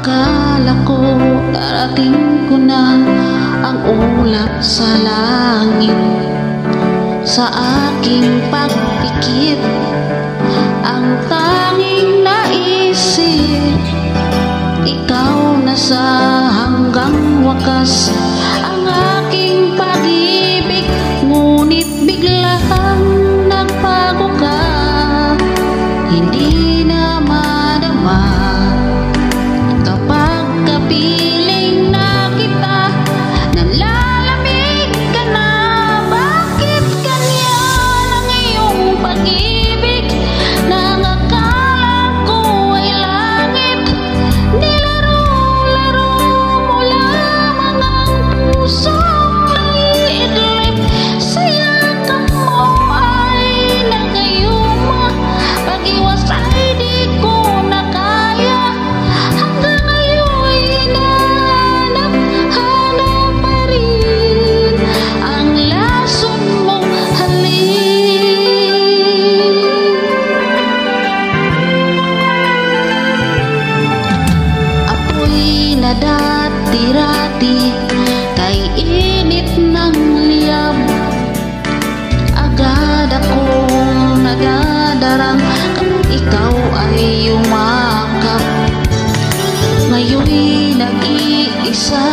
Akala ko darating ko na ang ulap sa langit. Sa aking pagpikit, ang tanging naisip, ikaw na sa hanggang wakas ang aking pag-ibig. Ngunit biglang nagbago ka, hindi na madama. Kapag kapiling na kita, nalalamig ka na. Bakit ganyan ang iyong pag-ibig? Nang akala ko ay langit, nilaro-laro mo lamang ang pusong naiidlip. Sa yakap mo ay nagayuma, pag-iwas ay di ko na kaya. Hanggang ngayon hinahanap-hanap pa rin ang lason mong halik. Apoy na dati-rati kay init ng liyab, agad akong nadadarang kung ikaw ay yumakap. Ngayon'y nag-iisa